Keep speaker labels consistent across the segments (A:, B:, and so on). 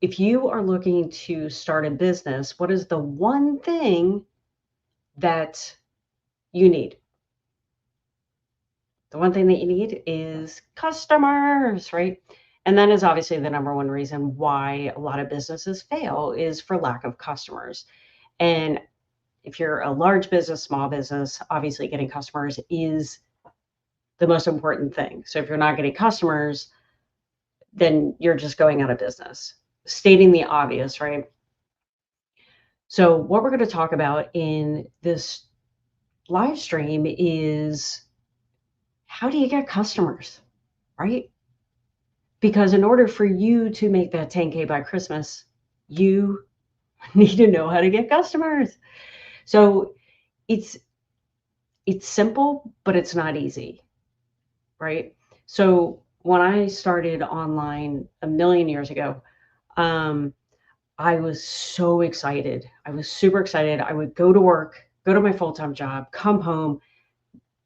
A: if you are looking to start a business, what is the one thing that you need? The one thing that you need is customers, right? And that is obviously the number one reason why a lot of businesses fail is for lack of customers. And if you're a large business, small business, obviously getting customers is the most important thing. So if you're not getting customers, then you're just going out of business. Stating the obvious, right? So what we're going to talk about in this live stream is how do you get customers, right? Because in order for you to make that 10K by Christmas, you need to know how to get customers. So it's simple, but it's not easy, right? So when I started online a million years ago, I was so excited. I was super excited. I would go to work, go to my full-time job, come home,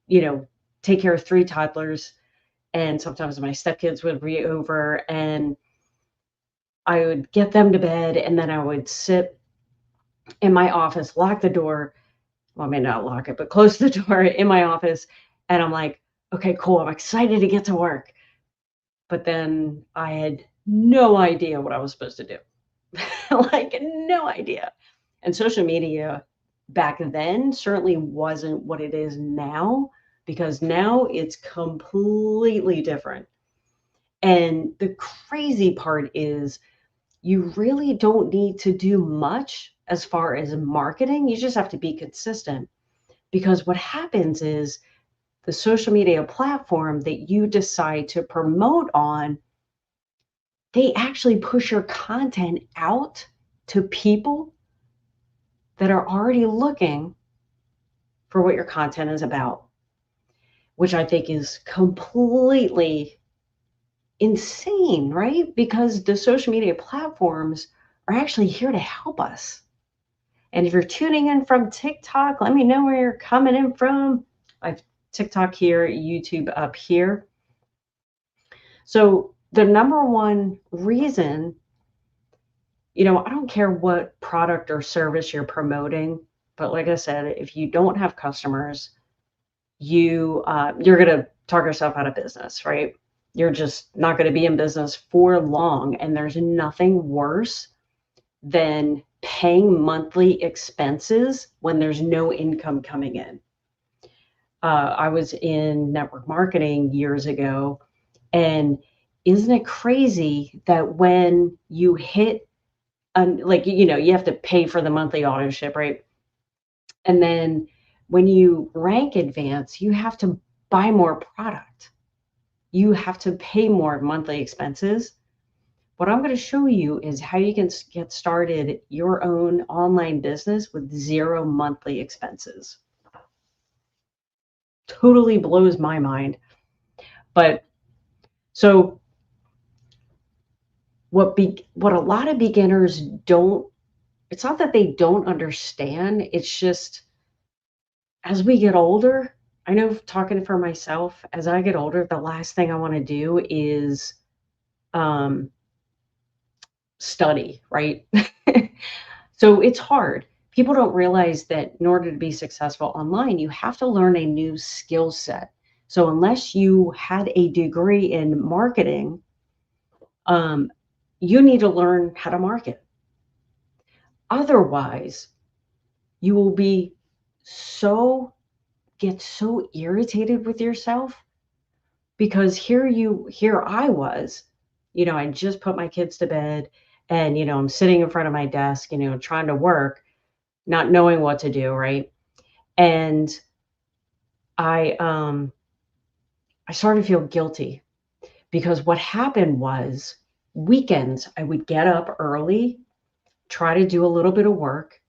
A: you know, take care of 3 toddlers, and sometimes my stepkids would be over, and I would get them to bed, and then I would sit in my office, lock the door. Well, I may not lock it, but close the door in my office, and I'm like, "Okay, cool. I'm excited to get to work." But then I had no idea what I was supposed to do. Like, no idea. And social media back then certainly wasn't what it is now, because now it's completely different. And the crazy part is you really don't need to do much as far as marketing. You just have to be consistent, because what happens is the social media platform that you decide to promote on, they actually push your content out to people that are already looking for what your content is about, which I think is completely insane, right? Because the social media platforms are actually here to help us. And if you're tuning in from TikTok, let me know where you're coming in from. I've TikTok here, YouTube up here. So the number one reason, I don't care what product or service you're promoting, but like I said, if you don't have customers, you're going to talk yourself out of business, right? You're just not going to be in business for long. And there's nothing worse than paying monthly expenses when there's no income coming in. I was in network marketing years ago, and isn't it crazy that when you hit, you have to pay for the monthly auto ship, right? And then when you rank advance, you have to buy more product. You have to pay more monthly expenses. What I'm going to show you is how you can get started your own online business with 0 monthly expenses. Totally blows my mind. But so what a lot of beginners don't, it's not that they don't understand, it's just as we get older, I know talking for myself, as I get older, the last thing I want to do is um, study, right? So it's hard. People don't realize that in order to be successful online, you have to learn a new skill set. So unless you had a degree in marketing, um, you need to learn how to market. Otherwise, you will get so irritated with yourself, because here I was, I just put my kids to bed, and I'm sitting in front of my desk, trying to work, not knowing what to do, right? And I started to feel guilty, because what happened was weekends I would get up early, try to do a little bit of work,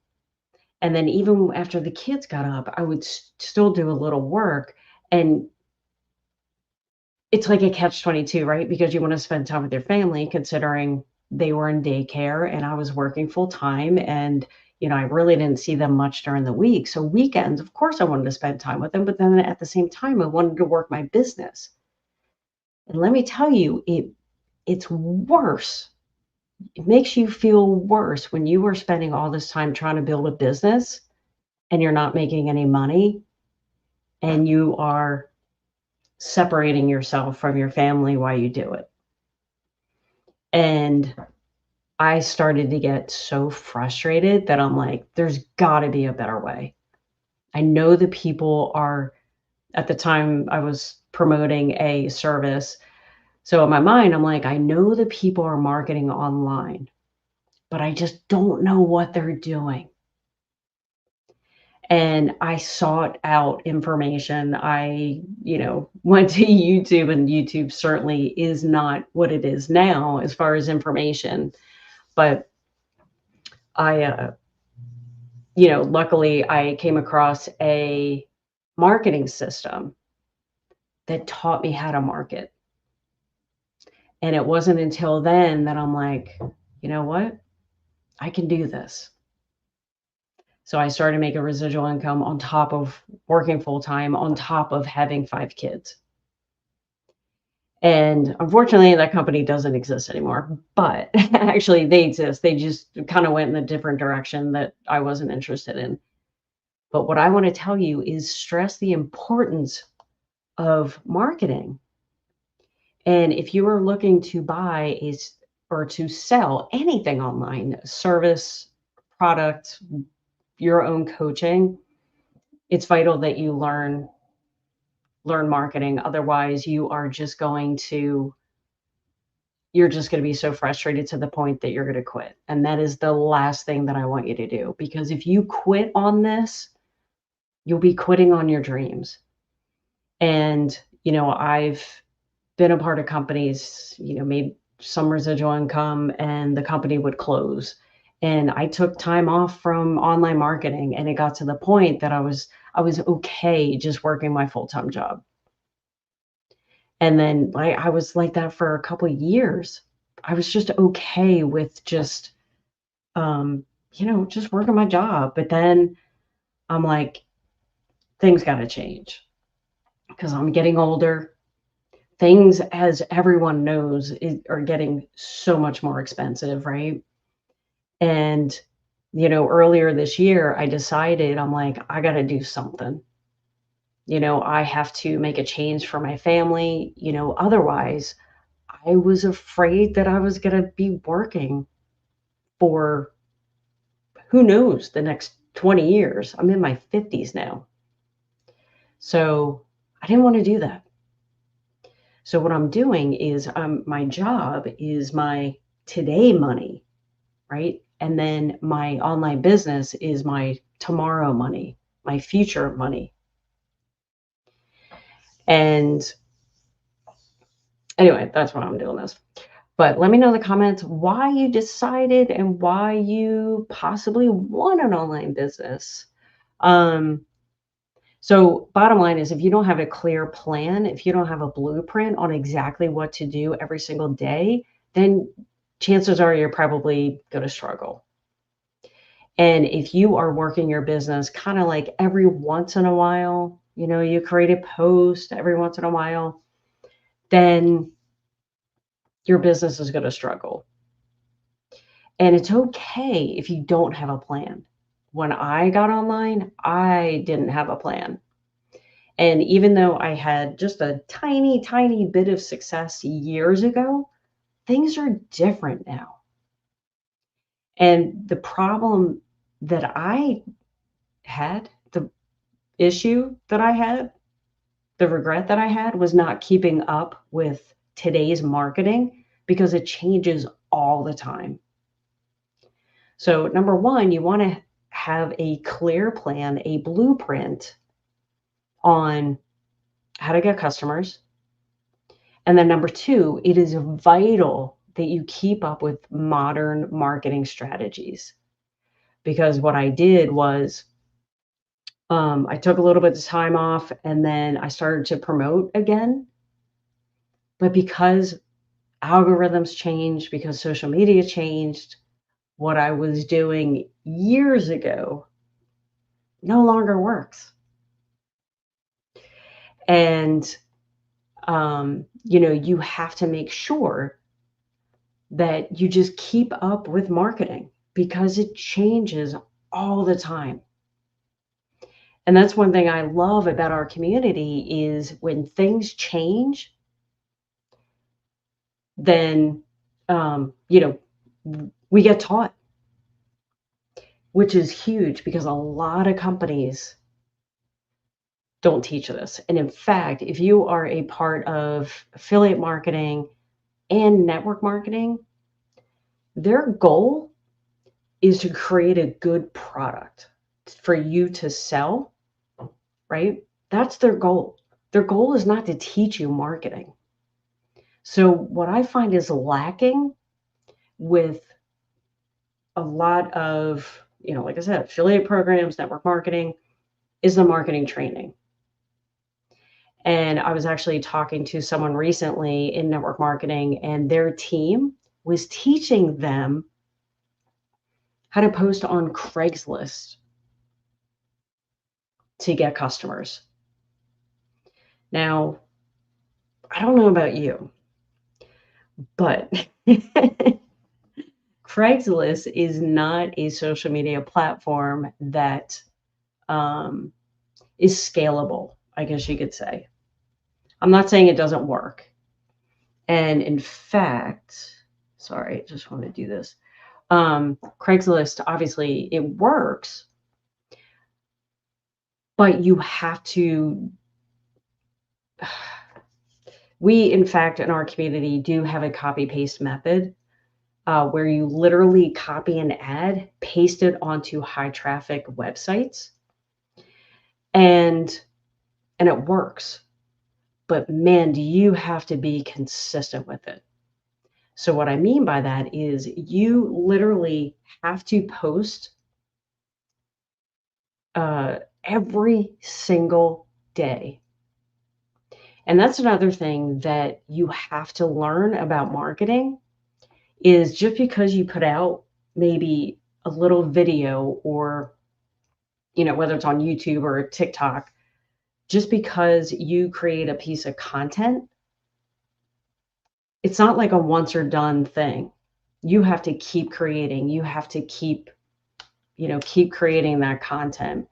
A: and then even after the kids got up, I would still do a little work. And it's like a catch-22, right? Because you want to spend time with your family, considering they were in daycare and I was working full time, and I really didn't see them much during the week. So weekends, of course, I wanted to spend time with them, but then at the same time, I wanted to work my business. And let me tell you, it's worse It makes you feel worse when you are spending all this time trying to build a business and you're not making any money and you are separating yourself from your family while you do it. And I started to get so frustrated that I'm like, there's got to be a better way. I know that people are, at the time I was promoting a service. So in my mind, I'm like, I know that people are marketing online, but I just don't know what they're doing. And I sought out information. I, went to YouTube, and YouTube certainly is not what it is now as far as information. But I, luckily I came across a marketing system that taught me how to market. And it wasn't until then that I'm like, you know what? I can do this. So I started making residual income on top of working full time, on top of having 5 kids. And unfortunately, that company doesn't exist anymore, but actually they exist. They just kind of went in a different direction that I wasn't interested in. But what I want to tell you is stress the importance of marketing. And if you are looking to buy or to sell anything online, service, product, your own coaching, it's vital that you learn marketing. Otherwise, you're just going to be so frustrated to the point that you're going to quit. And that is the last thing that I want you to do, because if you quit on this, you'll be quitting on your dreams. And, I've been a part of companies, made some residual income and the company would close. And I took time off from online marketing, and it got to the point that I was okay just working my full-time job. And then I was like that for a couple of years. I was just okay with um, just working my job. But then I'm like, things got to change because I'm getting older. Things, as everyone knows, are getting so much more expensive, right? And, earlier this year, I decided, I'm like, I got to do something. I have to make a change for my family. Otherwise, I was afraid that I was going to be working for who knows the next 20 years. I'm in my 50s now. So I didn't want to do that. So what I'm doing is my job is my today money, right? And then my online business is my tomorrow money, my future money. And anyway, that's why I'm doing this. But let me know in the comments why you decided and why you possibly want an online business. So bottom line is, if you don't have a clear plan, if you don't have a blueprint on exactly what to do every single day, then chances are you're probably going to struggle. And if you are working your business kind of like every once in a while, you create a post every once in a while, then your business is going to struggle. And it's okay if you don't have a plan. When I got online, I didn't have a plan. And even though I had just a tiny, tiny bit of success years ago, things are different now. And the problem that I had, the issue that I had, the regret that I had was not keeping up with today's marketing because it changes all the time. So, number one, you want to have a clear plan, a blueprint on how to get customers. And then number two, it is vital that you keep up with modern marketing strategies. Because what I did was I took a little bit of time off and then I started to promote again. But because algorithms changed, because social media changed, what I was doing years ago no longer works. And, you have to make sure that you just keep up with marketing because it changes all the time. And that's one thing I love about our community is when things change, then we get taught, which is huge because a lot of companies don't teach this. And in fact, if you are a part of affiliate marketing and network marketing, their goal is to create a good product for you to sell, right? That's their goal. Their goal is not to teach you marketing. So what I find is lacking with a lot of, like I said, affiliate programs, network marketing is the marketing training. And I was actually talking to someone recently in network marketing, and their team was teaching them how to post on Craigslist to get customers. Now, I don't know about you, but Craigslist is not a social media platform that is scalable, I guess you could say. I'm not saying it doesn't work. And in fact, sorry, I just want to do this. Craigslist, obviously, it works, but you have to. We, in fact, in our community do have a copy paste method where you literally copy an ad, paste it onto high traffic websites, and it works. But man, do you have to be consistent with it. So what I mean by that is you literally have to post every single day. And that's another thing that you have to learn about marketing is just because you put out maybe a little video or, whether it's on YouTube or TikTok, just because you create a piece of content, it's not like a once or done thing. You have to keep creating. You have to keep creating that content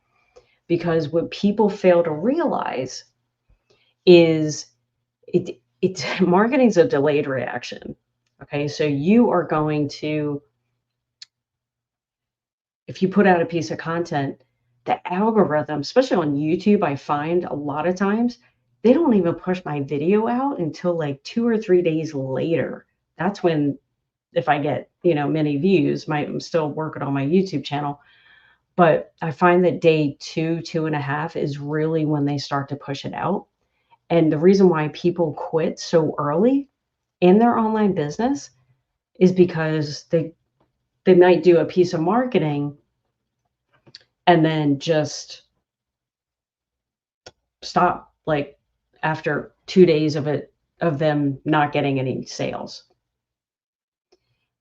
A: because what people fail to realize is it's marketing's a delayed reaction. Okay, so you are going to, if you put out a piece of content, the algorithm, especially on YouTube, I find a lot of times they don't even push my video out until like 2 or 3 days later. That's when, if I get, many views, I'm still working on my YouTube channel. But I find that day 2, 2.5 is really when they start to push it out. And the reason why people quit so early in their online business is because they might do a piece of marketing and then just stop, like, after 2 days of them not getting any sales.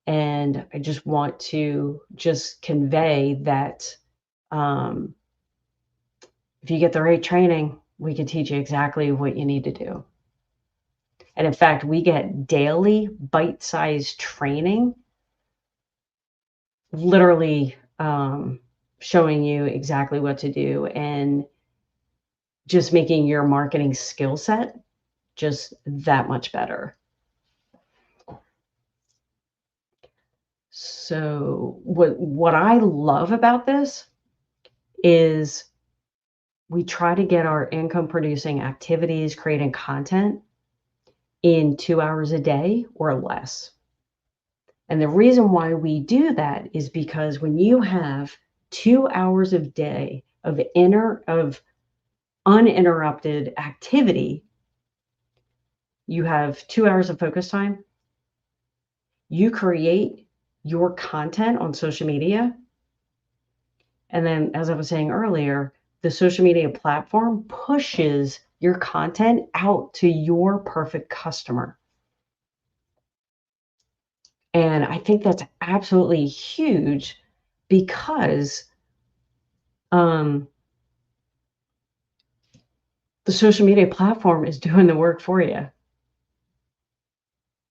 A: And I just want to just convey that if you get the right training, we can teach you exactly what you need to do. And in fact, we get daily bite-sized training, literally showing you exactly what to do and just making your marketing skill set just that much better. So what I love about this is we try to get our income producing activities, creating content in 2 hours a day or less. And the reason why we do that is because when you have 2 hours of day of uninterrupted activity, you have 2 hours of focus time, you create your content on social media. And then, as I was saying earlier, the social media platform pushes your content out to your perfect customer. And I think that's absolutely huge because the social media platform is doing the work for you.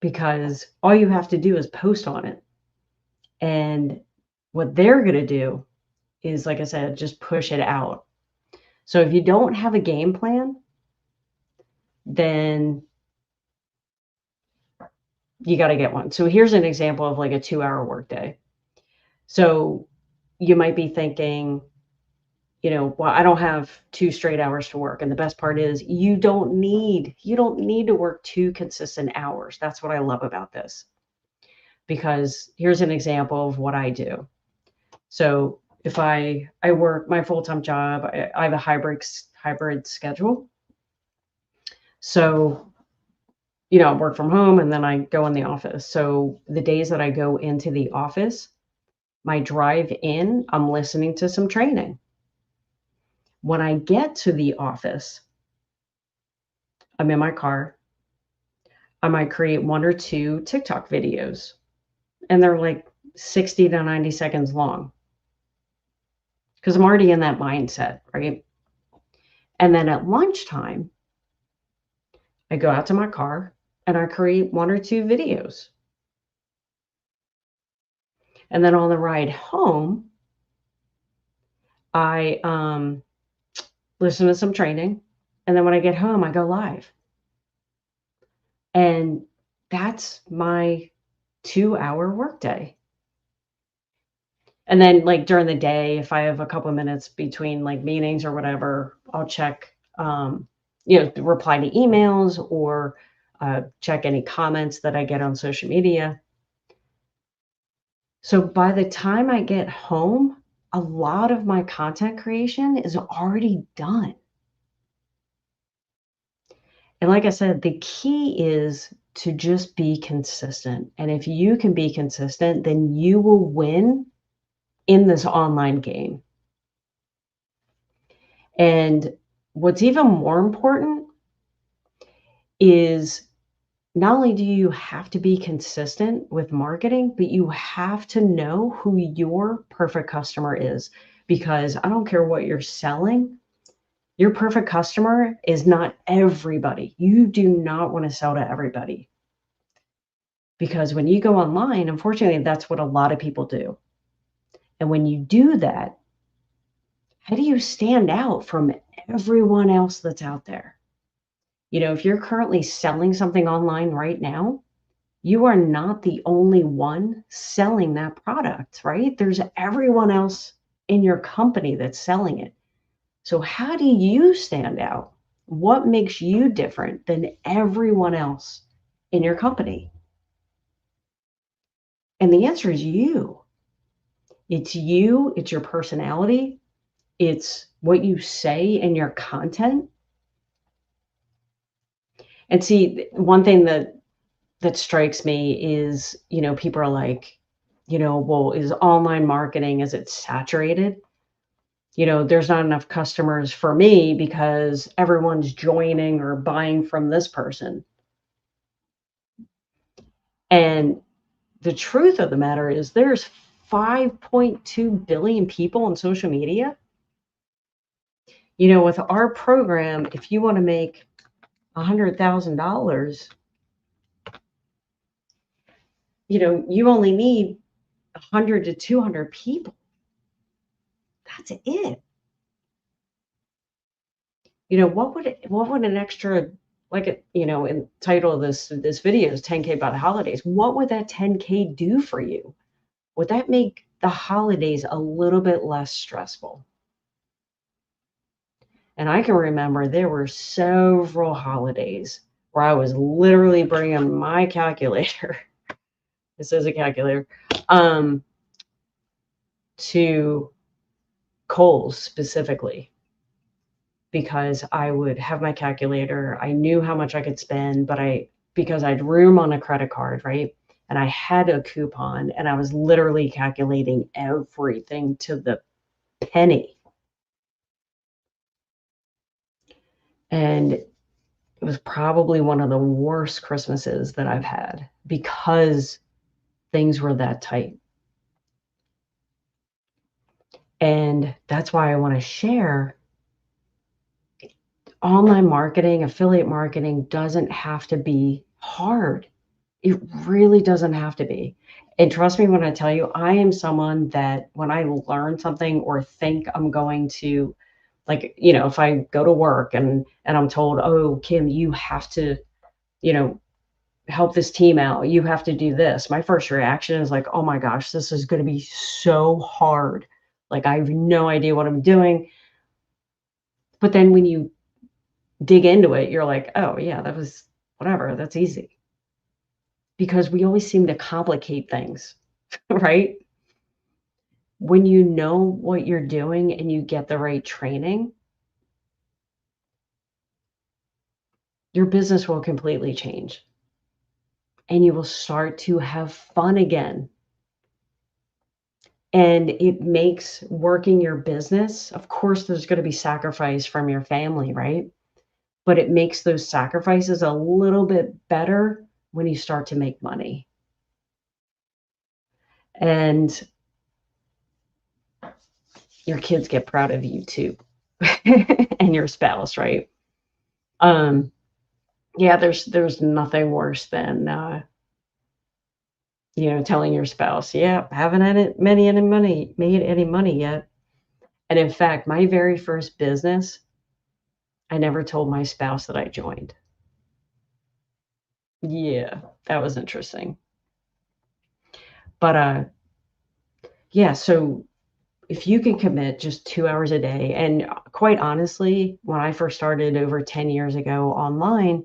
A: because all you have to do is post on it. And what they're going to do is, like I said, just push it out. So if you don't have a game plan, then you got to get one. So here's an example of like a 2-hour workday. So you might be thinking, well, I don't have 2 straight hours to work. And the best part is you don't need to work 2 consistent hours. That's what I love about this. Because here's an example of what I do. So if I work my full-time job, I have a hybrid schedule. So, I work from home and then I go in the office. So the days that I go into the office, my drive in, I'm listening to some training. When I get to the office, I'm in my car. I might create 1 or 2 TikTok videos, and they're like 60 to 90 seconds long because I'm already in that mindset, right? And then at lunchtime, I go out to my car and I create 1 or 2 videos. And then on the ride home, I listen to some training. And then when I get home, I go live. And that's my 2-hour workday. And then, like, during the day, if I have a couple of minutes between, like, meetings or whatever, I'll check, reply to emails or check any comments that I get on social media. So by the time I get home, a lot of my content creation is already done. And like I said, the key is to just be consistent. And if you can be consistent, then you will win in this online game. And what's even more important is not only do you have to be consistent with marketing, but you have to know who your perfect customer is. Because I don't care what you're selling, your perfect customer is not everybody. You do not want to sell to everybody. Because when you go online, unfortunately, that's what a lot of people do. And when you do that, how do you stand out from everyone else that's out there? If you're currently selling something online right now, you are not the only one selling that product, right? There's everyone else in your company that's selling it. So how do you stand out? What makes you different than everyone else in your company? And the answer is you. It's you, it's your personality, it's what you say in your content. And see, one thing that strikes me is, people are like, well, is online marketing, is it saturated? There's not enough customers for me because everyone's joining or buying from this person. And the truth of the matter is there's 5.2 billion people on social media. With our program, if you want to make $100,000, you only need 100 to 200 people. That's it. What would an extra, like, in title of this video is 10K by the holidays. What would that 10K do for you? Would that make the holidays a little bit less stressful? And I can remember there were several holidays where I was literally bringing my calculator. This is a calculator, to Kohl's specifically, because I would have my calculator. I knew how much I could spend, but because I'd room on a credit card, right? And I had a coupon and I was literally calculating everything to the penny. And it was probably one of the worst Christmases that I've had because things were that tight. And that's why I want to share online marketing, affiliate marketing doesn't have to be hard. It really doesn't have to be. And trust me when I tell you, I am someone that when I learn something or think I'm going to, like, if I go to work and I'm told, "Oh, Kim, you have to, you know, help this team out. You have to do this." My first reaction is like, "Oh my gosh, this is gonna be so hard. Like, I have no idea what I'm doing." But then when you dig into it, you're like, "Oh, yeah, that was whatever. That's easy." Because we always seem to complicate things, right? When you know what you're doing and you get the right training, your business will completely change and you will start to have fun again. And it makes working your business, of course, there's going to be sacrifice from your family, right? But it makes those sacrifices a little bit better when you start to make money. And your kids get proud of you too, and your spouse, right? Um, yeah, there's nothing worse than telling your spouse, "Yeah, haven't had it made any money yet." And in fact, my very first business, I never told my spouse that I joined. Yeah, that was interesting. But, yeah, so if you can commit just 2 hours a day and, quite honestly, when I first started over 10 years ago online,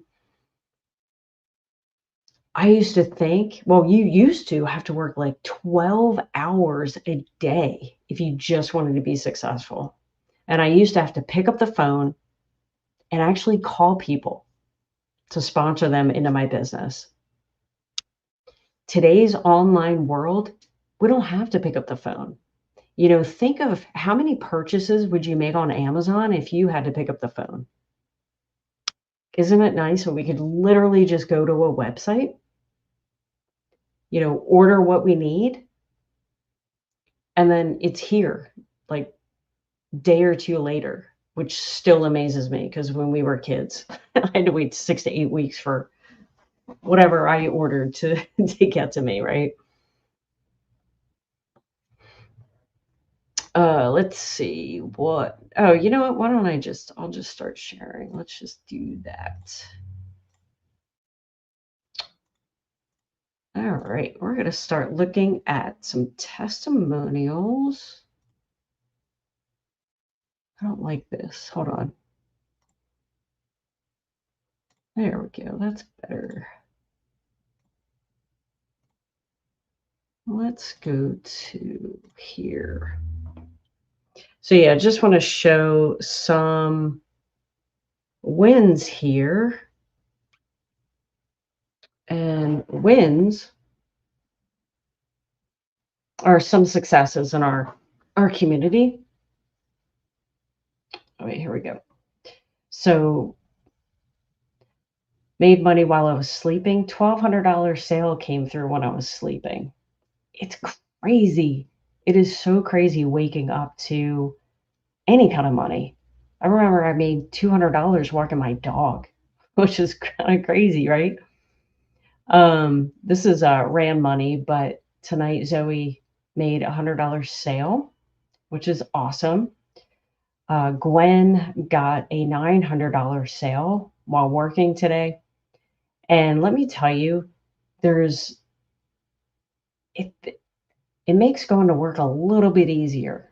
A: I used to think, well, you used to have to work like 12 hours a day if you just wanted to be successful. And I used to have to pick up the phone and actually call people to sponsor them into my business. Today's online world, we don't have to pick up the phone. Think of how many purchases would you make on Amazon if you had to pick up the phone? Isn't it nice when we could literally just go to a website, order what we need, and then it's here like day or two later, which still amazes me because when we were kids, I had to wait 6 to 8 weeks for whatever I ordered to to get to me, right? Let's see what. Oh, you know what? Why don't I'll just start sharing. Let's just do that. All right, we're going to start looking at some testimonials. I don't like this. Hold on. There we go. That's better. Let's go to here. So yeah, I just want to show some wins here. And wins are some successes in our community. Oh, wait, here we go. So made money while I was sleeping. $1,200 sale came through when I was sleeping. It's crazy. It is so crazy waking up to any kind of money. I remember I made $200 walking my dog, which is kind of crazy, right? This is ran money, but tonight Zoe made $100 sale, which is awesome. Gwen got a $900 sale while working today. And let me tell you, there's it it makes going to work a little bit easier.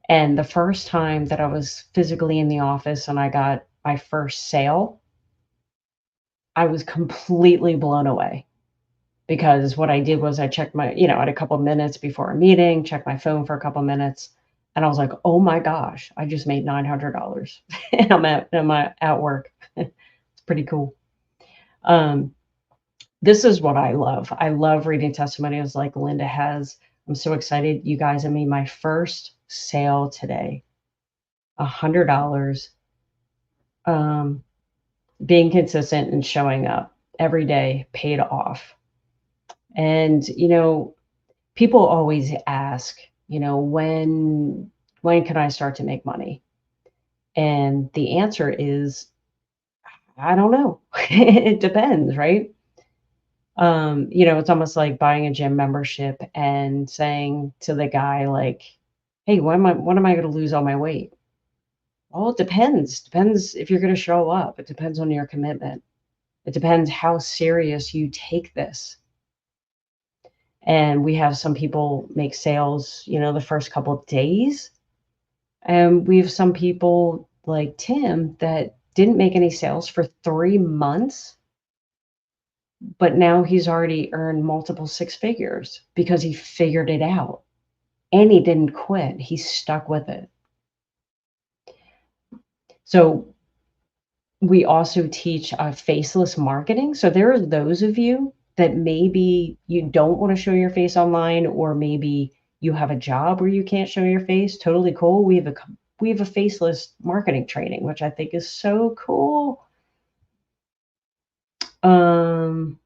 A: And the first time that I was physically in the office and I got my first sale, I was completely blown away because what I did was I checked I had a couple minutes before a meeting, checked my phone for a couple minutes, and I was like, "Oh my gosh, I just made $900." And I'm at work. It's pretty cool. Um, this is what I love. I love reading testimonials like Linda has. I'm so excited. You guys, I made my first sale today. $100. Um, being consistent and showing up every day paid off. And people always ask, when can I start to make money? And the answer is, I don't know. It depends, right? It's almost like buying a gym membership and saying to the guy like, "Hey, when am I gonna lose all my weight?" Well, it depends. Depends if you're gonna show up. It depends on your commitment. It depends how serious you take this. And we have some people make sales, the first couple of days. And we have some people like Tim that didn't make any sales for 3 months, but now he's already earned multiple six figures because he figured it out and he didn't quit. He stuck with it. So we also teach faceless marketing. So there are those of you that maybe you don't want to show your face online, or maybe you have a job where you can't show your face. Totally cool. We have a faceless marketing training, which I think is so cool. Um,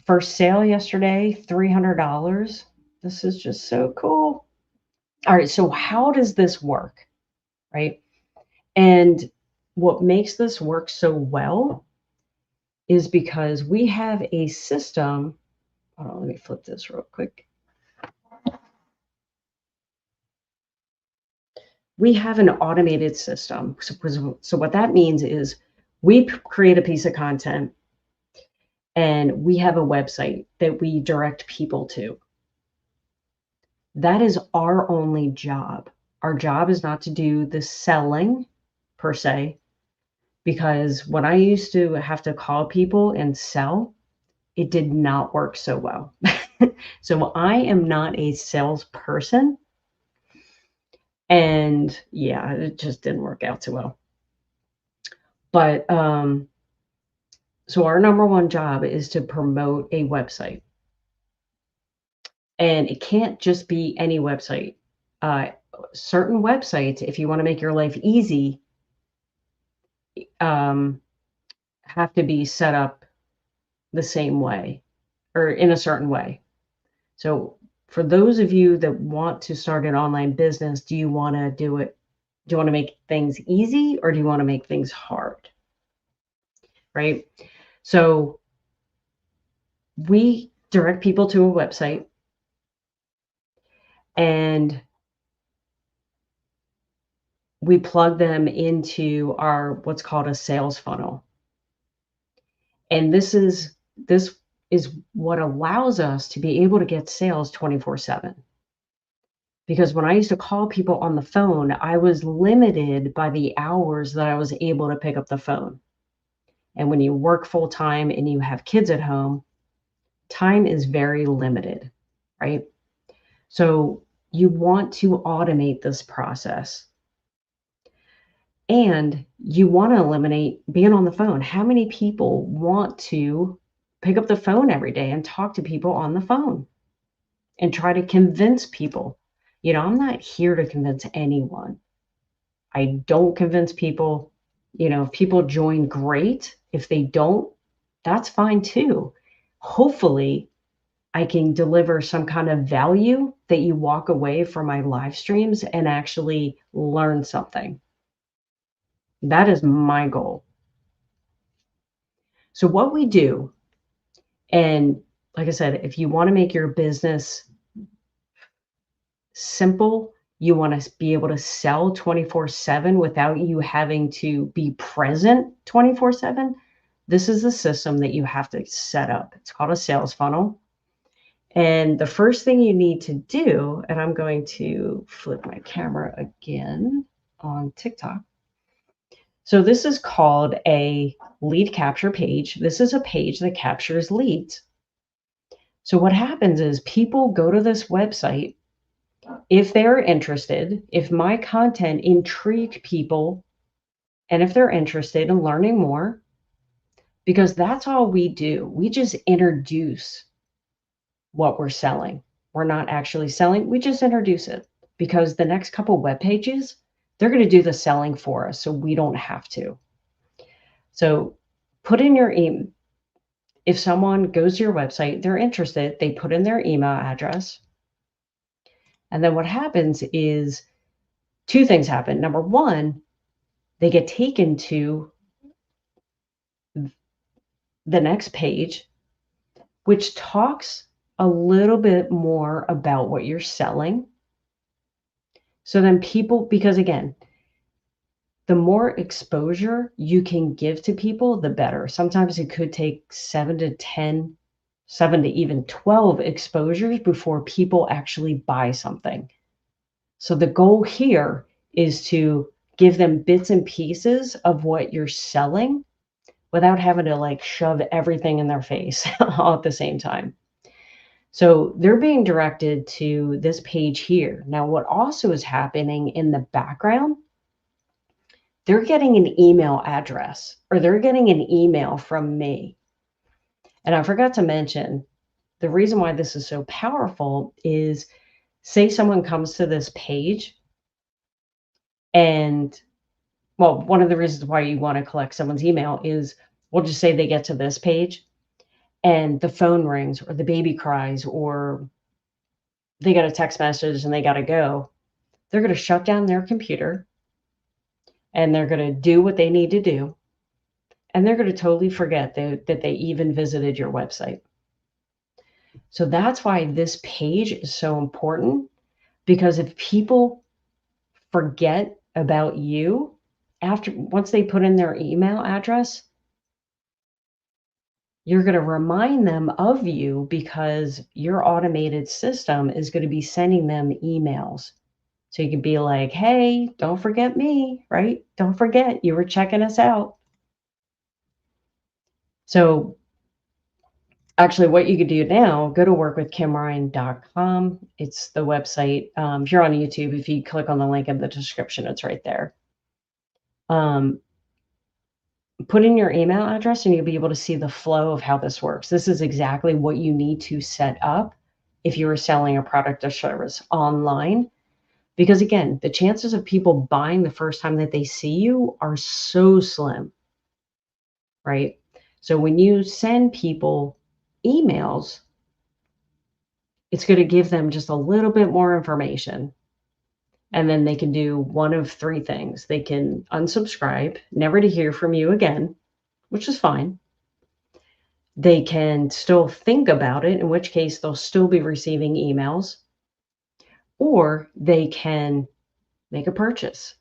A: First sale yesterday, $300. This is just so cool. All right, so how does this work, right? And what makes this work so well is because we have a system. Hold on, let me flip this real quick. We have an automated system. So what that means is we create a piece of content and we have a website that we direct people to. That is our only job. Our job is not to do the selling per se, because when I used to have to call people and sell, it did not work so well. So I am not a salesperson. And yeah, it just didn't work out too well. But so our number one job is to promote a website. And it can't just be any website. Certain websites, if you want to make your life easy, um, have to be set up the same way or in a certain way. So for those of you that want to start an online business, do you want to do it? Do you want to make things easy or do you want to make things hard? Right? So we direct people to a website and we plug them into our what's called a sales funnel. And this is what allows us to be able to get sales 24/7. Because when I used to call people on the phone, I was limited by the hours that I was able to pick up the phone. And when you work full time and you have kids at home, time is very limited, right? So you want to automate this process and you want to eliminate being on the phone. How many people want to pick up the phone every day and talk to people on the phone and try to convince people? I'm not here to convince anyone. I don't convince people. If people join, great. If they don't, that's fine too. Hopefully, I can deliver some kind of value that you walk away from my live streams and actually learn something. That is my goal. So, what we do, and like I said, if you want to make your business simple, you want to be able to sell 24/7 without you having to be present 24/7. This is the system that you have to set up. It's called a sales funnel. And the first thing you need to do, and I'm going to flip my camera again on TikTok. So this is called a lead capture page. This is a page that captures leads. So what happens is people go to this website if they're interested, if my content intrigued people, and if they're interested in learning more, because that's all we do. We just introduce what we're selling. We're not actually selling, we just introduce it because the next couple web pages, they're going to do the selling for us so we don't have to. So put in your email. If someone goes to your website, they're interested, they put in their email address. And then what happens is two things happen. Number one, they get taken to the next page, which talks a little bit more about what you're selling. So then people, because again, the more exposure you can give to people, the better. Sometimes it could take 7 to 10, 7 to even 12 exposures before people actually buy something. So the goal here is to give them bits and pieces of what you're selling without having to like shove everything in their face all at the same time. So they're being directed to this page here. Now, what also is happening in the background, they're getting an email address or they're getting an email from me. And I forgot to mention the reason why this is so powerful is say someone comes to this page and well, one of the reasons why you want to collect someone's email is we'll just say they get to this page and the phone rings or the baby cries or they get a text message and they got to go. They're going to shut down their computer and they're going to do what they need to do. And they're going to totally forget that they even visited your website. So that's why this page is so important because if people forget about you after once they put in their email address, you're going to remind them of you because your automated system is going to be sending them emails. So you can be like, hey, don't forget me, right? Don't forget you were checking us out. So actually, what you could do now, go to workwithkimryan.com. It's the website. If you're on YouTube, if you click on the link in the description, it's right there. Put in your email address and you'll be able to see the flow of how this works. This is exactly what you need to set up if you are selling a product or service online. Because again, the chances of people buying the first time that they see you are so slim, right? So when you send people emails, it's going to give them just a little bit more information. And then they can do one of three things. They can unsubscribe, never to hear from you again, which is fine. They can still think about it, in which case they'll still be receiving emails, or they can make a purchase,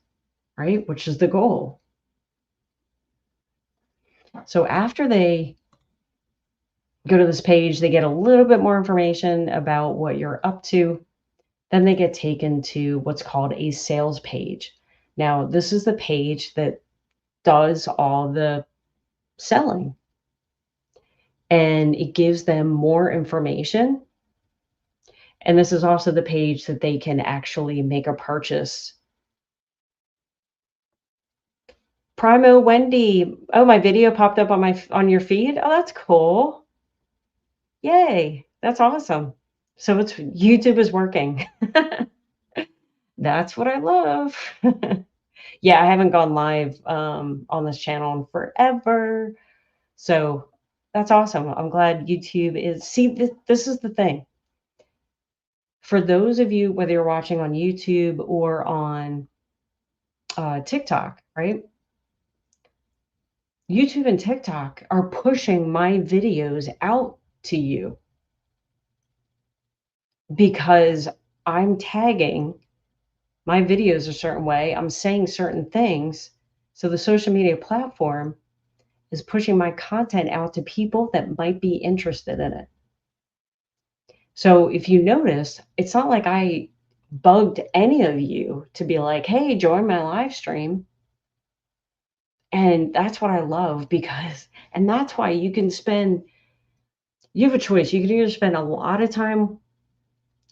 A: right? Which is the goal. So after they go to this page, they get a little bit more information about what you're up to. Then they get taken to what's called a sales page. Now, this is the page that does all the selling and it gives them more information. And this is also the page that they can actually make a purchase. Primo Wendy. Oh, my video popped up on your feed. Oh, that's cool. Yay. That's awesome. So it's YouTube is working. That's what I love. Yeah, I haven't gone live on this channel in forever. So that's awesome. I'm glad YouTube is. See, this is the thing. For those of you, whether you're watching on YouTube or on TikTok, right? YouTube and TikTok are pushing my videos out to you because I'm tagging my videos a certain way. I'm saying certain things. So the social media platform is pushing my content out to people that might be interested in it. So if you notice, it's not like I bugged any of you to be like, hey, join my live stream. And that's what I love because, and that's why you can spend, you have a choice. You can either spend a lot of time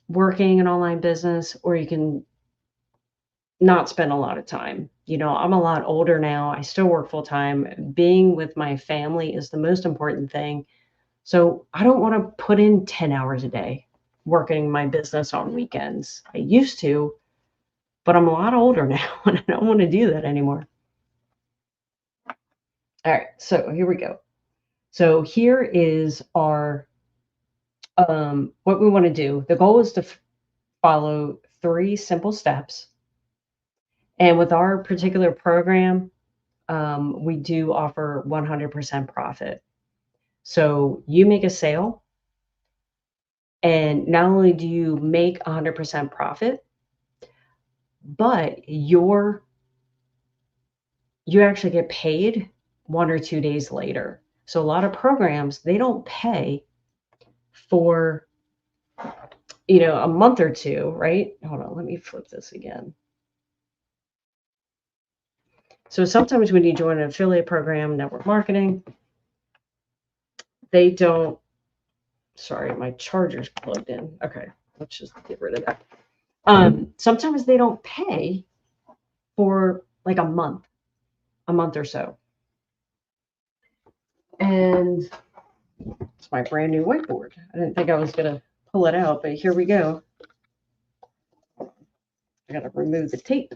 A: working an online business or you can not spend a lot of time. You know, I'm a lot older now. I still work full time. Being with my family is the most important thing. So I don't want to put in 10 hours a day working my business on weekends. I used to, but I'm a lot older now and I don't want to do that anymore. All right, so here we go. So here is our what we want to do. The goal is to follow 3 simple steps. And with our particular program, we do offer 100% profit. So you make a sale, and not only do you make 100% profit, but you actually get paid 1 or 2 days later. So a lot of programs, they don't pay for, a month or two, right? Hold on, let me flip this again. So sometimes when you join an affiliate program, network marketing, they don't, sorry, my charger's plugged in. Okay, let's just get rid of that. Sometimes they don't pay for like a month or so. And it's my brand new whiteboard. I didn't think I was going to pull it out, but here we go. I got to remove the tape.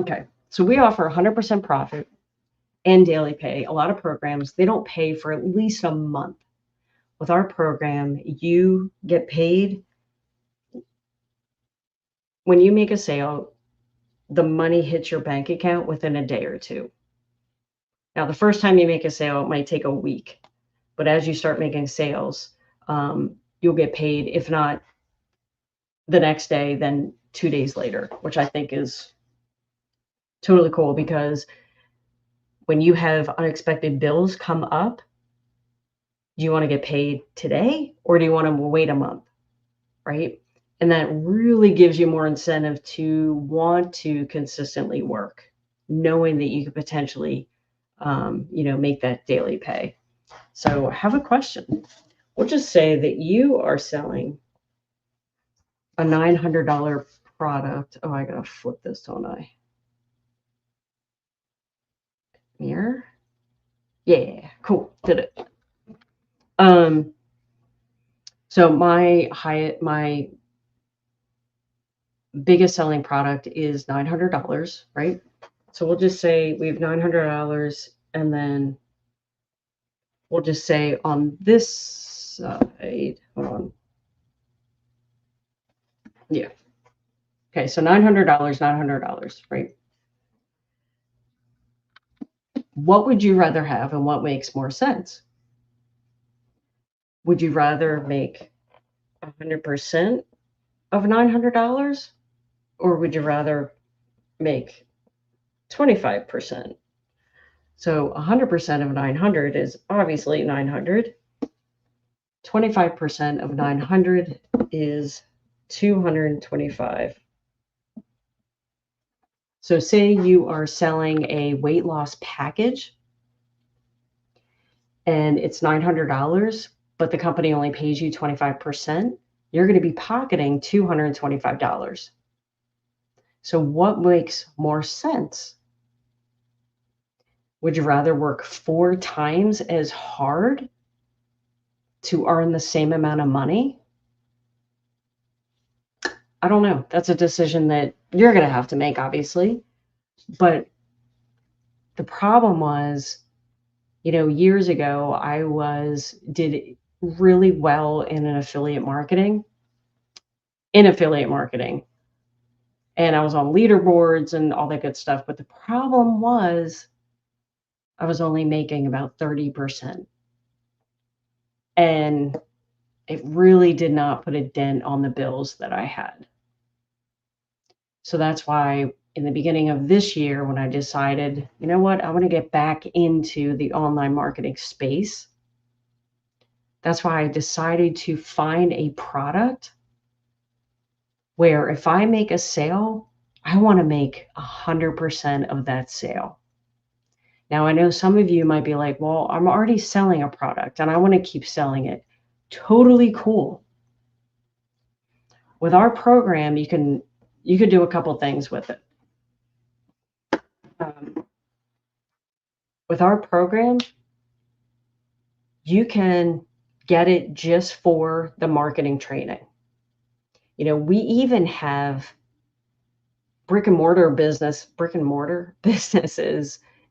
A: Okay, so we offer 100% profit and daily pay. A lot of programs, they don't pay for at least a month. With our program, you get paid when you make a sale, the money hits your bank account within a day or two. Now, the first time you make a sale, it might take a week, but as you start making sales, you'll get paid, if not the next day, then 2 days later, which I think is totally cool because when you have unexpected bills come up, do you want to get paid today or do you want to wait a month? Right. And that really gives you more incentive to want to consistently work, knowing that you could potentially, make that daily pay. So I have a question. We'll just say that you are selling a $900 product. Oh, I gotta flip this, don't I? Mirror. Yeah, cool. Did it. So my biggest selling product is $900, right? So we'll just say we have $900, and then we'll just say on this side, hold on. Yeah. Okay, so $900, $900, right? What would you rather have and what makes more sense? Would you rather make 100% of $900 or would you rather make 25%? So 100% of 900 is obviously 900. 25% of 900 is 225. So say you are selling a weight loss package and it's $900, but the company only pays you 25%, you're going to be pocketing $225. So what makes more sense? Would you rather work 4 times as hard to earn the same amount of money? I don't know. That's a decision that you're going to have to make, obviously. But the problem was, years ago, did really well in affiliate marketing. And I was on leaderboards and all that good stuff. But the problem was I was only making about 30%. And it really did not put a dent on the bills that I had. So that's why in the beginning of this year, when I decided, you know what, I want to get back into the online marketing space, that's why I decided to find a product where if I make a sale, I want to make 100% of that sale. Now, I know some of you might be like, well, I'm already selling a product and I want to keep selling it. Totally cool. With our program, you can do a couple things with it. With our program, you can get it just for the marketing training. We even have brick and mortar businesses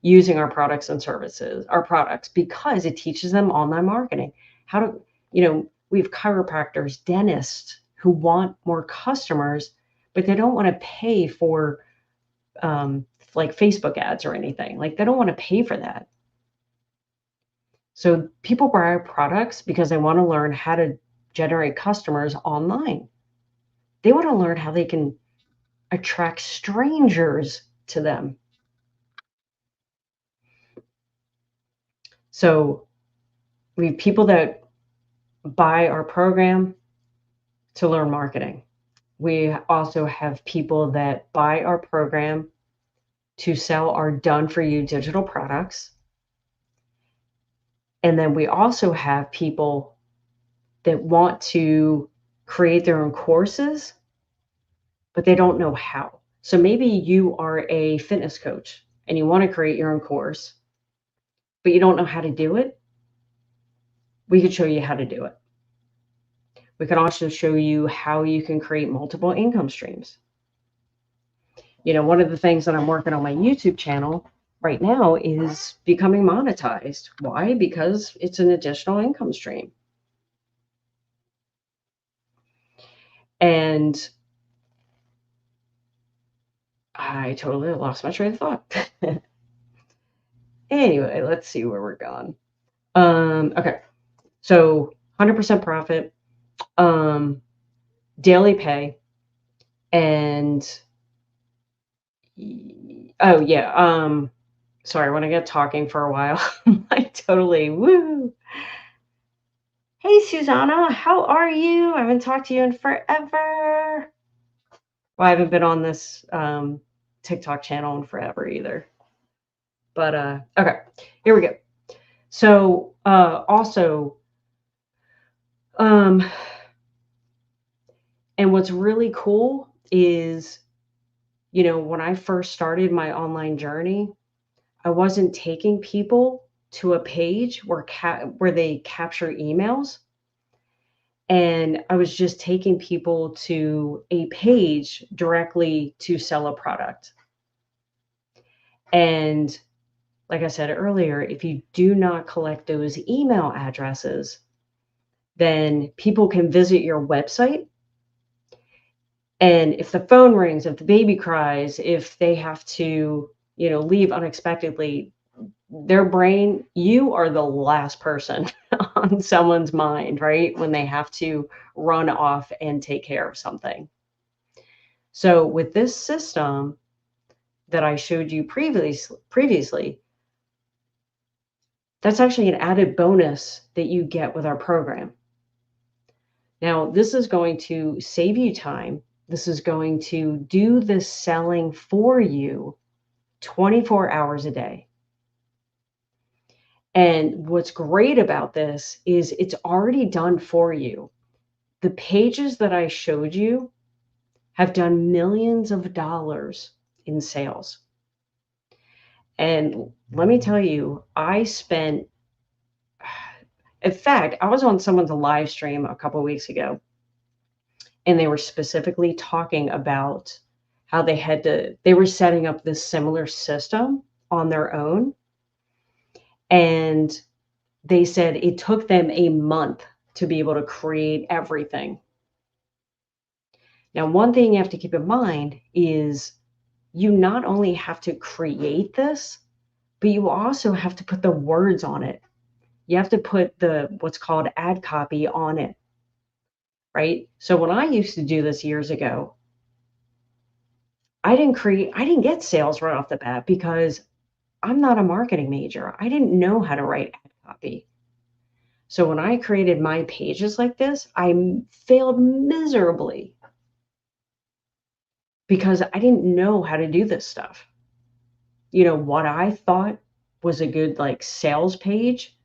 A: using our products and services, our products, because it teaches them online marketing. How to, we have chiropractors, dentists who want more customers, but they don't want to pay for like Facebook ads or anything. Like they don't want to pay for that. So people buy our products because they want to learn how to generate customers online. They want to learn how they can attract strangers to them. So we have people that buy our program to learn marketing. We also have people that buy our program to sell our done for you digital products. And then we also have people that want to create their own courses, but they don't know how. So maybe you are a fitness coach and you want to create your own course, but you don't know how to do it. We could show you how to do it. We can also show you how you can create multiple income streams. You know, one of the things that I'm working on my YouTube channel right now is becoming monetized. Why? Because it's an additional income stream. And I totally lost my train of thought. Anyway, let's see where we're going. Okay. So 100% profit, daily pay, and oh yeah, sorry, when I get talking for a while, I totally woo. Hey Susanna, how are you? I haven't talked to you in forever. Well, I haven't been on this TikTok channel in forever either. But okay, here we go. So also, and what's really cool is, you know, when I first started my online journey, I wasn't taking people to a page where they capture emails, and I was just taking people to a page directly to sell a product. And like I said earlier, if you do not collect those email addresses, then people can visit your website. And if the phone rings, if the baby cries, if they have to, you know, leave unexpectedly, their brain, you are the last person on someone's mind, right? When they have to run off and take care of something. So with this system that I showed you previously, that's actually an added bonus that you get with our program. Now, this is going to save you time. This is going to do the selling for you 24 hours a day. And what's great about this is it's already done for you. The pages that I showed you have done millions of dollars in sales. And let me tell you, in fact, I was on someone's live stream a couple of weeks ago, and they were specifically talking about how they were setting up this similar system on their own. And they said it took them a month to be able to create everything. Now, one thing you have to keep in mind is you not only have to create this, but you also have to put the words on it. You have to put what's called ad copy on it, right? So when I used to do this years ago, I didn't get sales right off the bat because I'm not a marketing major. I didn't know how to write ad copy. So when I created my pages like this, I failed miserably because I didn't know how to do this stuff. You know, what I thought was a good like sales page.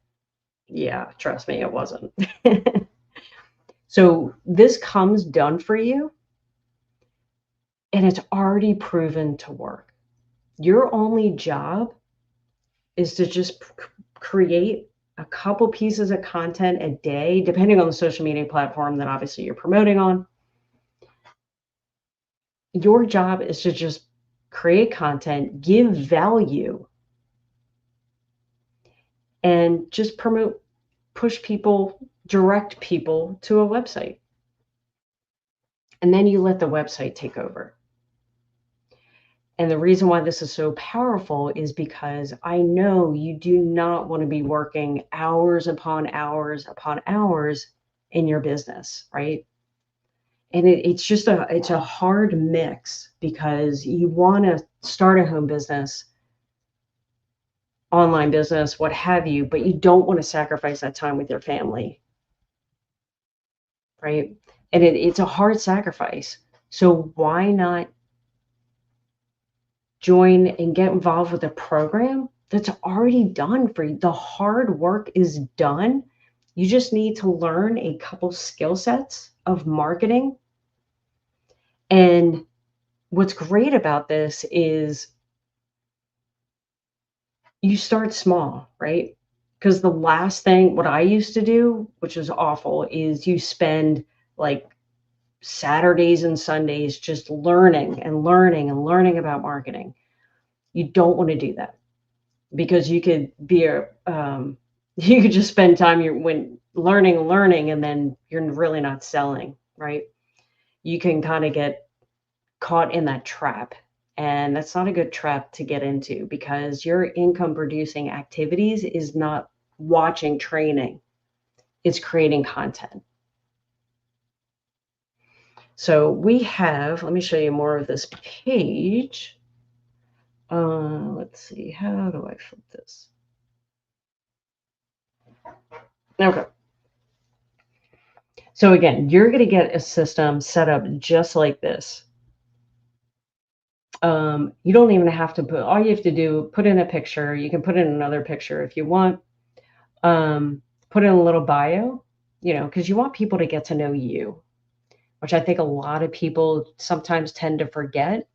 A: Yeah, trust me, it wasn't. So this comes done for you, and it's already proven to work. Your only job is to just create a couple pieces of content a day, depending on the social media platform that obviously you're promoting on. Your job is to just create content, give value, and just push people, direct people to a website. And then you let the website take over. And the reason why this is so powerful is because I know you do not want to be working hours upon hours upon hours in your business, right? And it's a hard mix because you want to start a home business, online business, what have you, but you don't want to sacrifice that time with your family, right? And it's a hard sacrifice. So why not join and get involved with a program that's already done for you? The hard work is done. You just need to learn a couple skill sets of marketing. And what's great about this is you start small, right? Because the last thing, what I used to do, which is awful, is you spend like Saturdays and Sundays just learning and learning and learning about marketing. You don't want to do that because you could be a, you could just spend time when learning, and then you're really not selling, right? You can kind of get caught in that trap. And that's not a good trap to get into because your income producing activities is not watching training, it's creating content. So we have, let me show you more of this page. Let's see, how do I flip this? Okay. So again, you're going to get a system set up just like this. You don't even have to put, all you have to do, put in a picture. You can put in another picture if you want. Put in a little bio, because you want people to get to know you, which I think a lot of people sometimes tend to forget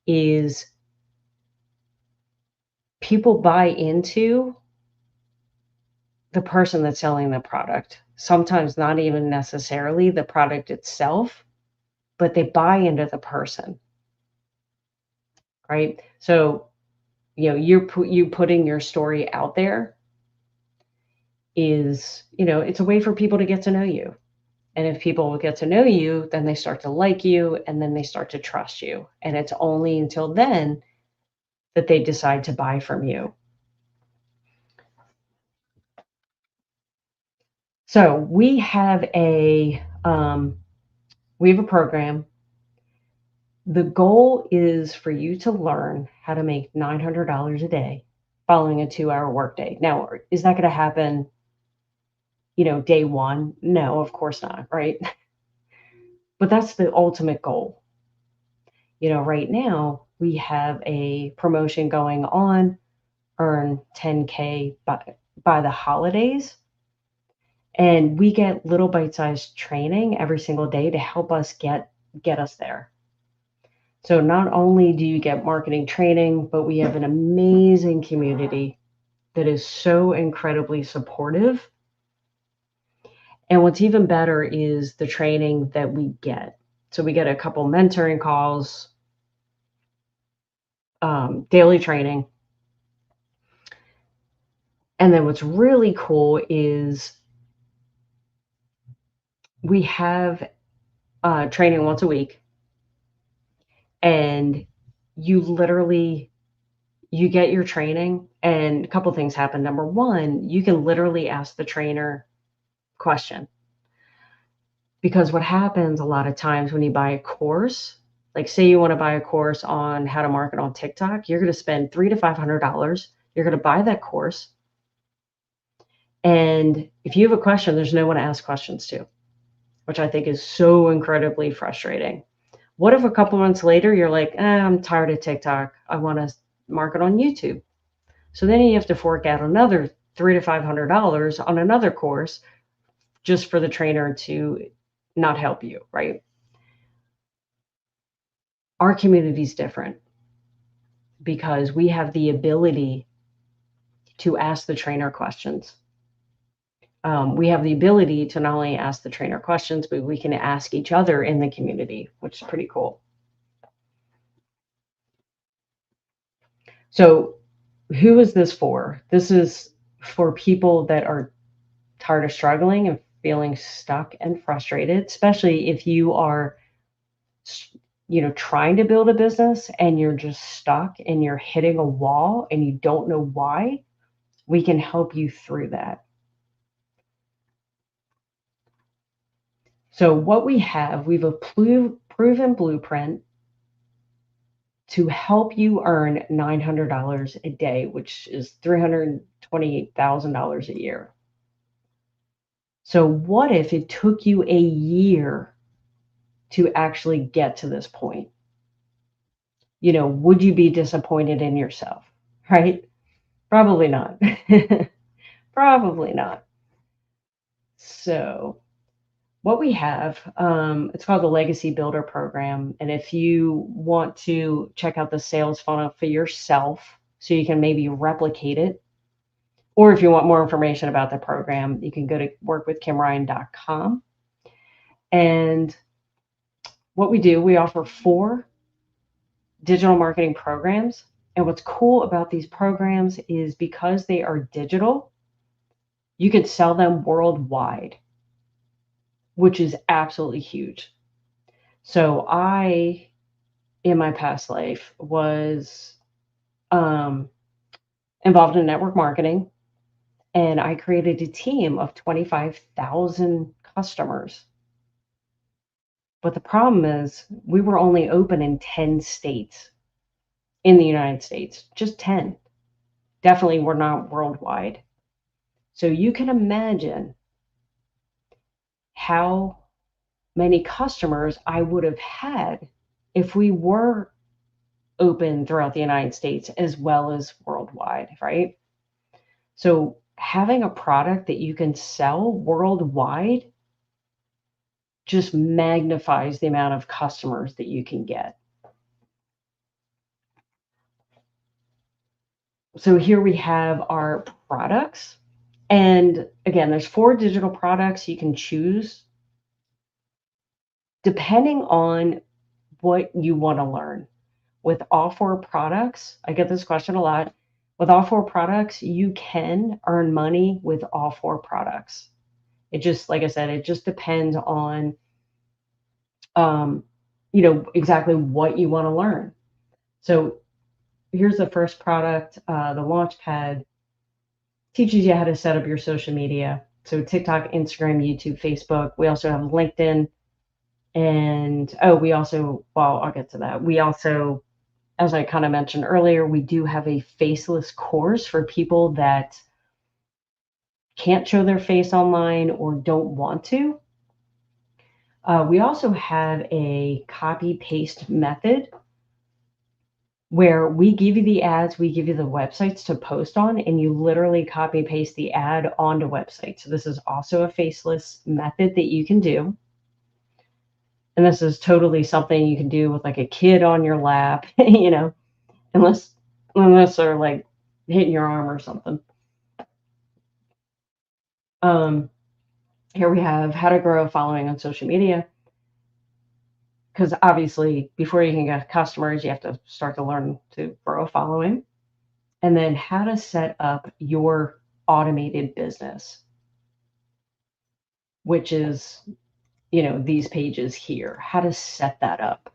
A: is people buy into the person that's selling the product. Sometimes not even necessarily the product itself, but they buy into the person, right? So, you putting your story out there is, it's a way for people to get to know you. And if people will get to know you, then they start to like you and then they start to trust you. And it's only until then that they decide to buy from you. So we have we have a program. The goal is for you to learn how to make $900 a day following a 2-hour workday. Now, is that going to happen, day one? No, of course not, right? But that's the ultimate goal. Right now we have a promotion going on, earn 10K by the holidays. And we get little bite-sized training every single day to help us get us there. So not only do you get marketing training, but we have an amazing community that is so incredibly supportive. And what's even better is the training that we get. So we get a couple mentoring calls, daily training. And then what's really cool is we have training once a week. And you get your training and a couple things happen. Number one, you can literally ask the trainer question. Because what happens a lot of times when you buy a course, like say you want to buy a course on how to market on TikTok, you're going to spend $300 to $500. You're going to buy that course. And if you have a question, there's no one to ask questions to, which I think is so incredibly frustrating. What if a couple months later, you're like, I'm tired of TikTok. I want to market on YouTube. So then you have to fork out another $300 to $500 on another course just for the trainer to not help you, right? Our community is different because we have the ability to ask the trainer questions. We have the ability to not only ask the trainer questions, but we can ask each other in the community, which is pretty cool. So who is this for? This is for people that are tired of struggling and feeling stuck and frustrated, especially if you are trying to build a business and you're just stuck and you're hitting a wall and you don't know why, we can help you through that. So what we've a proven blueprint to help you earn $900 a day, which is $328,000 a year. So what if it took you a year to actually get to this point? Would you be disappointed in yourself, right? Probably not. Probably not. So what we have, it's called the Legacy Builder Program. And if you want to check out the sales funnel for yourself so you can maybe replicate it, or if you want more information about the program, you can go to workwithkimryan.com. And what we do, we offer 4 digital marketing programs. And what's cool about these programs is because they are digital, you can sell them worldwide, which is absolutely huge. So I, in my past life, was involved in network marketing, and I created a team of 25,000 customers. But the problem is we were only open in 10 states in the United States, just 10. Definitely we're not worldwide. So you can imagine how many customers I would have had if we were open throughout the United States as well as worldwide, right? So having a product that you can sell worldwide just magnifies the amount of customers that you can get. So here we have our products. And again, there's 4 digital products you can choose depending on what you want to learn. With all 4 products, I get this question a lot. With all 4 products, you can earn money with all 4 products. It just, like I said, it just depends on, exactly what you want to learn. So here's the first product, the Launchpad teaches you how to set up your social media. So TikTok, Instagram, YouTube, Facebook. We also have LinkedIn. And I'll get to that. We also, as I kind of mentioned earlier, we do have a faceless course for people that can't show their face online or don't want to. We also have a copy paste method where we give you the ads, we give you the websites to post on, and you literally copy paste the ad onto websites. So this is also a faceless method that you can do. And this is totally something you can do with like a kid on your lap, unless they're like hitting your arm or something. Here we have how to grow a following on social media. Because obviously, before you can get customers, you have to start to learn to grow a following. And then how to set up your automated business, which is, these pages here, how to set that up.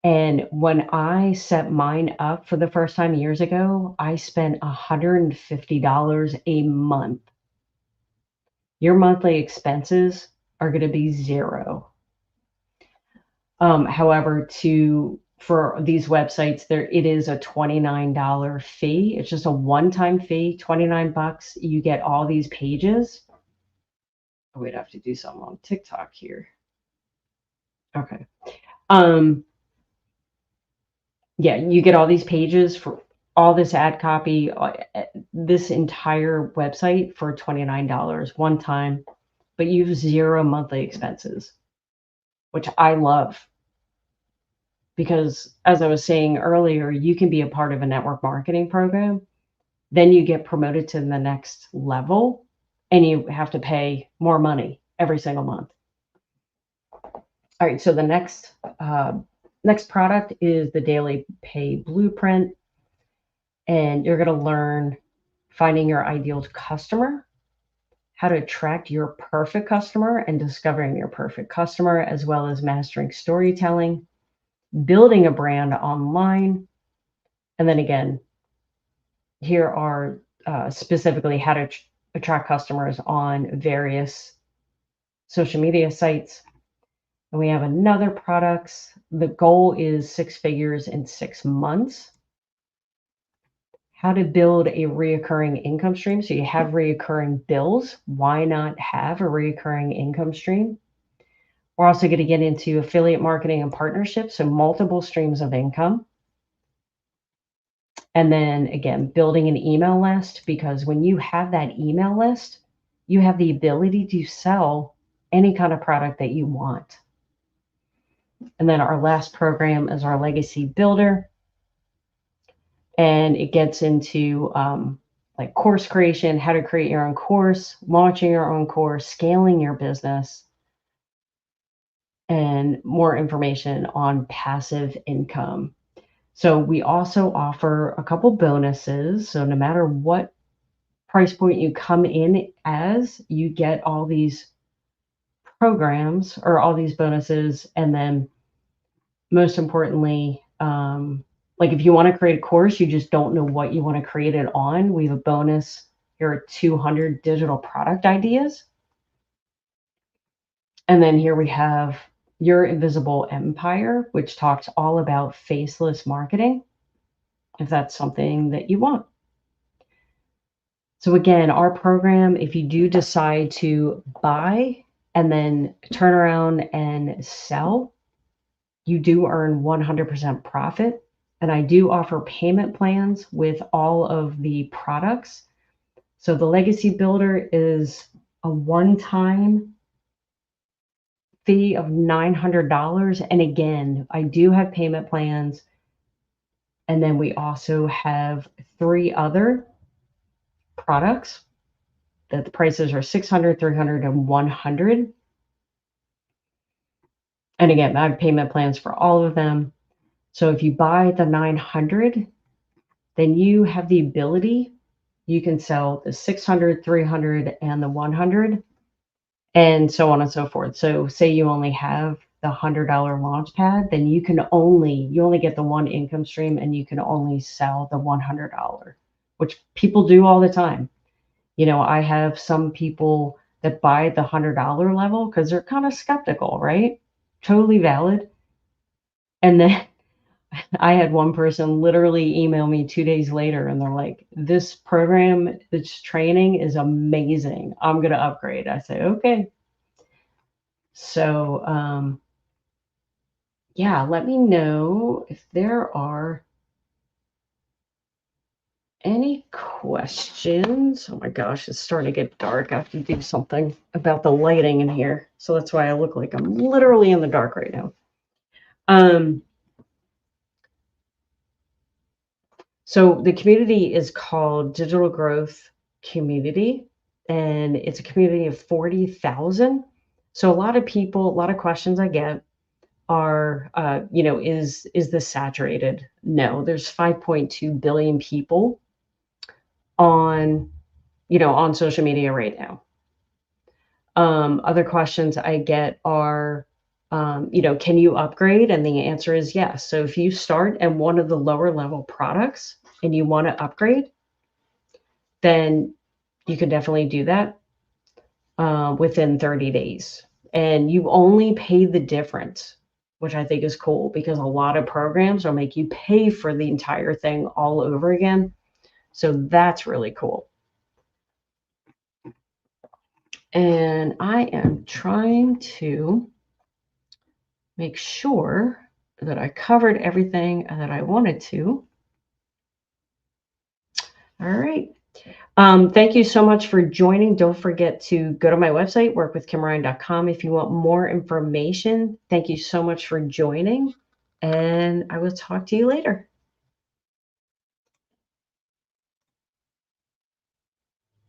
A: And when I set mine up for the first time years ago, I spent $150 a month. Your monthly expenses are going to be 0. However, for these websites, it is a $29 fee. It's just a one-time fee, $29. You get all these pages. Oh, we'd have to do something on TikTok here. Okay. Yeah, you get all these pages for all this ad copy, this entire website for $29 one time, but you have 0 monthly expenses, which I love. Because as I was saying earlier, you can be a part of a network marketing program, then you get promoted to the next level, and you have to pay more money every single month. All right, so the next product is the Daily Pay Blueprint, and you're going to learn finding your ideal customer, how to attract your perfect customer and discovering your perfect customer, as well as mastering storytelling, building a brand online. And then again, here are specifically how to attract customers on various social media sites. And we have another products. The goal is 6 figures in 6 months. How to build a reoccurring income stream. So you have reoccurring bills. Why not have a reoccurring income stream? We're also going to get into affiliate marketing and partnerships, so multiple streams of income. And then again, building an email list, because when you have that email list, you have the ability to sell any kind of product that you want. And then our last program is our legacy builder. And it gets into like course creation, how to create your own course, launching your own course, scaling your business, and more information on passive income. So we also offer a couple bonuses. So no matter what price point you come in as, you get all these programs or all these bonuses. And then most importantly, like if you want to create a course, you just don't know what you want to create it on, we have a bonus. Here are 200 digital product ideas. And then here we have Your Invisible Empire, which talks all about faceless marketing, if that's something that you want. So again, our program, if you do decide to buy and then turn around and sell, you do earn 100% profit. And I do offer payment plans with all of the products. So the Legacy Builder is a one-time fee of $900. And again, I do have payment plans. And then we also have 3 other products that the prices are $600, $300, and $100. And again, I have payment plans for all of them. So if you buy the $900, then you have the ability, you can sell the $600, $300, and the $100, and so on and so forth. So say you only have the $100 launch pad, then you only get the one income stream, and you can only sell the $100, which people do all the time. You know, I have some people that buy the $100 level because they're kind of skeptical, right? Totally valid. And then I had one person literally email me 2 days later and they're like, this program, this training is amazing. I'm going to upgrade. I say, okay. So, yeah, let me know if there are any questions. Oh my gosh, it's starting to get dark. I have to do something about the lighting in here. So that's why I look like I'm literally in the dark right now. So the community is called Digital Growth Community, and it's a community of 40,000. So a lot of questions I get are, is this saturated? No, there's 5.2 billion people on, on social media right now. Other questions I get are, can you upgrade? And the answer is yes. So if you start at one of the lower level products and you want to upgrade, then you can definitely do that within 30 days. And you only pay the difference, which I think is cool because a lot of programs will make you pay for the entire thing all over again. So that's really cool. And I am trying to make sure that I covered everything that I wanted to. All right. Thank you so much for joining. Don't forget to go to my website, workwithkimryan.com, if you want more information. Thank you so much for joining, and I will talk to you later.